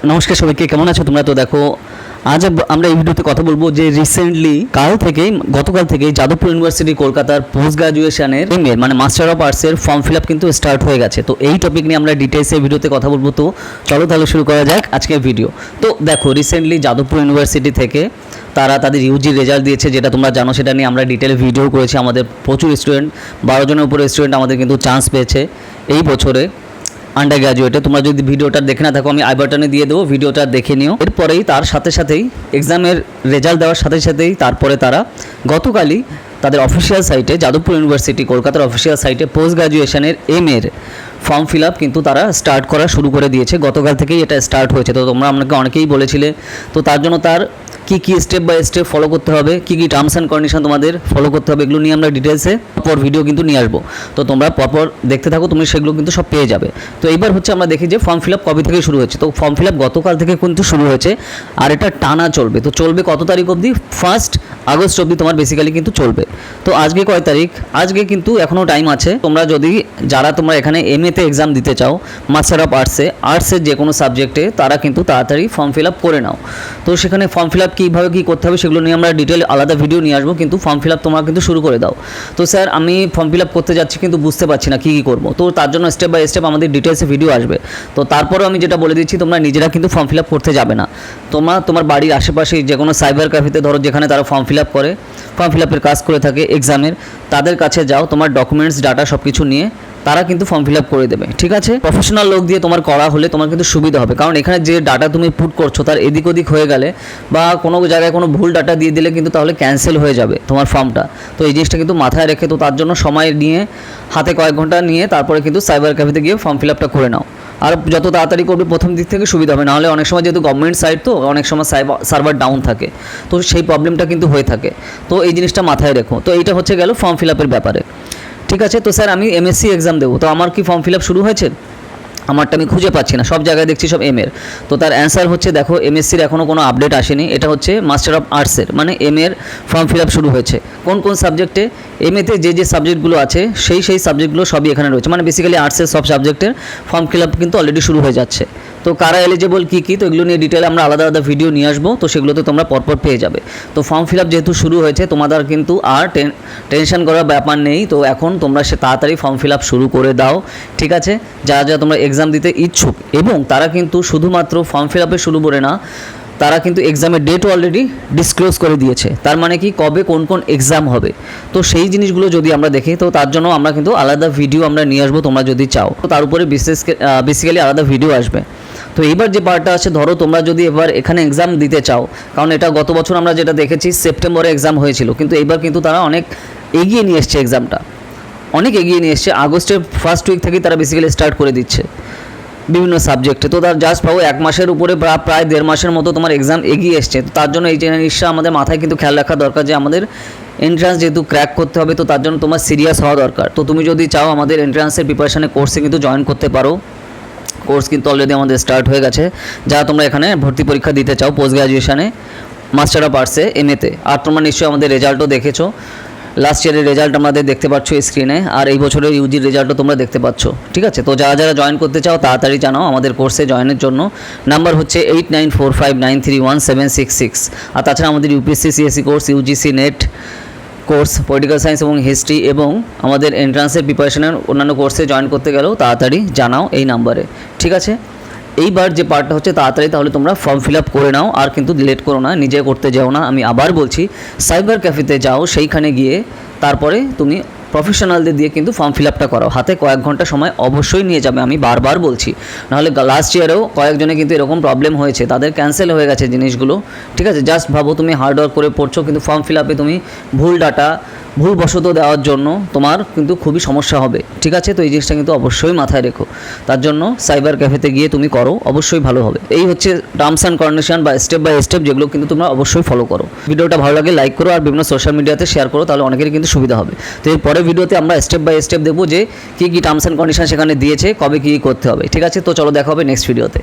নমস্কার সবাইকে, কেমন আছো তোমরা? তো দেখো, আজ আমরা এই ভিডিওতে কথা বলবো যে রিসেন্টলি গতকাল থেকেই যাদবপুর ইউনিভার্সিটি কলকাতার পোস্ট গ্রাজুয়েশনের এমএ মানে মাস্টার অফ আর্টসের ফর্ম ফিল আপ কিন্তু স্টার্ট হয়ে গেছে। তো এই টপিক নিয়ে আমরা ডিটেলসে ভিডিওতে কথা বলবো। তো চলো তাহলে শুরু করা যাক আজকের ভিডিও। তো দেখো, রিসেন্টলি যাদবপুর ইউনিভার্সিটি থেকে তারা তাদের ইউজি রেজাল্ট দিয়েছে, যেটা তোমরা জানো। সেটা নিয়ে আমরা ডিটেলে ভিডিও করেছি। আমাদের প্রচুর স্টুডেন্ট, 12 জনের উপরে স্টুডেন্ট আমাদের কিন্তু চান্স পেয়েছে এই বছরে আন্ডার গ্র্যাজুয়েটে। তোমরা যদি ভিডিওটা দেখে না থাকো, আমি আই বাটনে দিয়ে দেবো, ভিডিওটা দেখে নিও। এরপরেই তার সাথেই এক্সামের রেজাল্ট দেওয়ার সাথেই তারপরে তারা গতকালই তাদের অফিসিয়াল সাইটে, যাদবপুর ইউনিভার্সিটি কলকাতার অফিসিয়াল সাইটে পোস্ট গ্র্যাজুয়েশনের এর ফর্ম ফিল আপ কিন্তু তারা স্টার্ট করা শুরু করে দিয়েছে। গতকাল থেকেই এটা স্টার্ট হয়েছে। তো তোমরা আমাকে অনেকেই বলেছিলে, তো তার জন্য তার কী স্টেপ বাই স্টেপ ফলো করতে হবে, কী টার্মস অ্যান্ড কন্ডিশন তোমাদের ফলো করতে হবে, এগুলো নিয়ে আমরা ডিটেলসে পর ভিডিও কিন্তু নিয়ে আসবো। তো তোমরা পরপর দেখতে থাকো, তুমি সেগুলো কিন্তু সব পেয়ে যাবে। তো এইবার হচ্ছে আমরা দেখি যে ফর্ম ফিল আপ কবে থেকে শুরু হয়েছে। তো ফর্ম ফিল আপ গতকাল থেকে কিন্তু শুরু হয়েছে, আর এটা টানা চলবে। তো চলবে কত তারিখ অবধি? 1 আগস্ট অবধি তোমার বেসিক্যালি কিন্তু চলবে। তো আজকে কয় তারিখ? আজকে কিন্তু এখনও টাইম আছে। তোমরা তোমরা এখানে এমএতে এক্সাম দিতে চাও মাস্টার অফ আর্টসের যে কোনো সাবজেক্টে, তারা কিন্তু তাড়াতাড়ি ফর্ম ফিল আপ করে নাও। তো সেখানে ফর্ম ফিল আপ কীভাবে কী করতে হবে সেগুলো নিয়ে আমরা ডিটেল আলাদা ভিডিও নিয়ে আসবো, কিন্তু ফর্ম ফিল আপ তোমরা কিন্তু শুরু করে দাও। তো স্যার, আমি ফর্ম ফিল আপ করতে যাচ্ছি কিন্তু বুঝতে পারছি না কী করবো। তো তার জন্য স্টেপ বাই স্টেপ আমাদের ডিটেলসে ভিডিও আসবে। তো তারপরেও আমি যেটা বলে দিচ্ছি, তোমরা নিজেরা কিন্তু ফর্ম ফিল আপ করতে যাবে না। তোমার বাড়ির আশেপাশে যে কোনো সাইবার ক্যাফেতে, ধরো যেখানে তারা ফর্ম ফিল আপ করে, ফর্ম ফিল আপের কাজ করে থাকে এক্সামের, তাদের কাছে যাও। তোমার ডকুমেন্টস ডাটা সব কিছু নিয়ে তারা কিন্তু ফর্ম ফিল আপ করে দেবে। ঠিক আছে? প্রফেশনাল লোক দিয়ে তোমার করা হলে তোমার কিন্তু সুবিধা হবে, কারণ এখানে যে ডাটা তুমি পুট করছো তার এদিক ওদিক হয়ে গেলে বা কোনো জায়গায় কোনো ভুল ডাটা দিয়ে দিলে কিন্তু তাহলে ক্যান্সেল হয়ে যাবে তোমার ফর্মটা। তো এই জিনিসটা কিন্তু মাথায় রেখে, তো তার জন্য সময় নিয়ে, হাতে কয়েক ঘন্টা নিয়ে তারপরে কিন্তু সাইবার ক্যাফেতে গিয়ে ফর্ম ফিল আপটা করে নাও। আর যত তাড়াতাড়ি করবে প্রথম দিক থেকে সুবিধা হবে। নাহলে অনেক সময় যেহেতু গভর্নমেন্ট সাইট, তো অনেক সময় সার্ভার ডাউন থাকে, তো সেই প্রবলেমটা কিন্তু হয়ে থাকে। তো এই জিনিসটা মাথায় রেখো। তো এইটা হচ্ছে গেল ফর্ম ফিল আপের ব্যাপারে। ঠিক আছে? তো স্যার, আমি এমএসসি এক্সাম দেবো, তো আমার কি ফর্ম ফিল আপ শুরু হয়েছে? আমারটা আমি খুঁজে পাচ্ছি না, সব জায়গায় দেখছি সব এর। তো তার অ্যান্সার হচ্ছে, দেখো, এমএসসির এখনও কোনো আপডেট আসেনি। এটা হচ্ছে মাস্টার অফ আর্টসের মানে এর ফর্ম ফিল আপ শুরু হয়েছে। কোন সাবজেক্টে? এমএতে যে সাবজেক্টগুলো আছে সেই সাবজেক্টগুলো সবই এখানে রয়েছে। মানে বেসিক্যালি আর্টসের সব সাবজেক্টের ফর্ম ফিল আপ কিন্তু অলরেডি শুরু হয়ে যাচ্ছে। তো কারা এলিজেবল কী, তো এগুলো নিয়ে ডিটেলে আমরা আলাদা ভিডিও নিয়ে আসবো। তো সেগুলোতে তোমরা পরপর পেয়ে যাবে। তো ফর্ম ফিল আপ যেহেতু শুরু হয়েছে, তোমাদের কিন্তু আর টেনশন করার ব্যাপার নেই। তো এখন তোমরা তাড়াতাড়ি ফর্ম ফিল আপ শুরু করে দাও। ঠিক আছে? যারা তোমরা এক্সাম দিতে ইচ্ছুক, এবং তারা কিন্তু শুধুমাত্র ফর্ম ফিল আপে শুরু করে না, তারা কিন্তু এক্সামের ডেটও অলরেডি ডিসক্লোজ করে দিয়েছে। তার মানে কি, কবে কোন এক্সাম হবে। তো সেই জিনিসগুলো যদি আমরা দেখি, তো তার জন্য আমরা কিন্তু আলাদা ভিডিও আমরা নিয়ে আসবো, তোমরা যদি চাও। তো তার উপরে বেসিক্যালি আলাদা ভিডিও আসবে। তো এইবার যে পার্টটা আছে, ধরো তোমরা যদি এবার এখানে এক্সাম দিতে চাও, কারণ এটা গত বছর আমরা যেটা দেখেছি সেপ্টেম্বরে এক্সাম হয়েছিল, কিন্তু এইবার কিন্তু তারা অনেক এগিয়ে নিয়ে এসছে, এক্সামটা অনেক এগিয়ে নিয়ে এসছে। আগস্টের ফার্স্ট উইক থেকেই তারা বেসিক্যালি স্টার্ট করে দিচ্ছে বিভিন্ন সাবজেক্টে। তো তার জাস্ট ভাবো 1 মাসের উপরে প্রায় 1.5 মাসের মতো তোমার এক্সাম এগিয়ে এসছে। তো তার জন্য এই জিনিসটা আমাদের মাথায় কিন্তু খেয়াল রাখা দরকার যে আমাদের এন্ট্রান্স যেহেতু ক্র্যাক করতে হবে, তো তার জন্য তোমার সিরিয়াস হওয়া দরকার। তো তুমি যদি চাও আমাদের এন্ট্রান্সের প্রিপারেশনের কোর্সে কিন্তু জয়েন করতে পারো। কোর্স কিন্তু অলরেডি আমাদের স্টার্ট হয়ে গেছে। যারা তোমরা এখানে ভর্তি পরীক্ষা দিতে চাও পোস্ট গ্র্যাজুয়েশনে মাস্টার অফ আর্টসে এমএতে, আর তোমরা নিশ্চয়ই আমাদের রেজাল্টও দেখেছো। লাস্ট ইয়ারের রেজাল্ট আমাদের দেখতে পাচ্ছ স্ক্রিনে, আর এই বছরের ইউজির রেজাল্টও তোমরা দেখতে পাচ্ছ। ঠিক আছে? তো যারা জয়েন করতে চাও তাড়াতাড়ি জানাও আমাদের কোর্সে জয়েনের জন্য। নাম্বার হচ্ছে 8945931766। আর তাছাড়া আমাদের UPSC CSE course, UGC net course, political science এবং হিস্ট্রি, এবং আমাদের এন্ট্রান্সের প্রিপারেশনের অন্যান্য কোর্সে জয়েন করতে গেলেও তাড়াতাড়ি জানাও এই নাম্বারে। ঠিক আছে? এইবার যে পার্টটা হচ্ছে তাড়াতাড়ি তাহলে তোমরা ফর্ম ফিল আপ করে নাও, আর কিন্তু লেট করো না, নিজে করতে যাও না। আমি আবার বলছি, সাইবার ক্যাফেতে যাও, সেইখানে গিয়ে তারপরে তুমি প্রফেশনালদের দিয়ে কিন্তু ফর্ম ফিল আপটা করো। হাতে কয়েক ঘন্টা সময় অবশ্যই নিয়ে যাবে, আমি বারবার বলছি। নাহলে লাস্ট ইয়ারেও কয়েকজনে কিন্তু এরকম প্রবলেম হয়েছে, তাদের ক্যান্সেল হয়ে গেছে জিনিসগুলো। ঠিক আছে? জাস্ট ভাবো, তুমি হার্ডওয়ার্ক করে পড়ছো, কিন্তু ফর্ম ফিল আপে তুমি ভুল ডাটা ভুলবশত দেওয়ার জন্য তোমার কিন্তু খুবই সমস্যা হবে। ঠিক আছে? তো এই জিনিসটা কিন্তু অবশ্যই মাথায় রেখো। তার জন্য সাইবার ক্যাফেতে গিয়ে তুমি করো, অবশ্যই ভালো হবে। এই হচ্ছে টার্মস অ্যান্ড কন্ডিশন বা স্টেপ বাই স্টেপ, যেগুলো কিন্তু তোমরা অবশ্যই ফলো করো। ভিডিওটা ভালো লাগে লাইক করো, আর বিভিন্ন সোশ্যাল মিডিয়াতে শেয়ার করো, তাহলে অনেকেরই কিন্তু সুবিধা হবে। তো এর পরের ভিডিওতে আমরা স্টেপ বাই স্টেপ দেখবো যে কী টার্মস অ্যান্ড কন্ডিশন সেখানে দিয়েছে, কবে কী করতে হবে। ঠিক আছে? তো চলো দেখা হবে নেক্সট ভিডিওতে।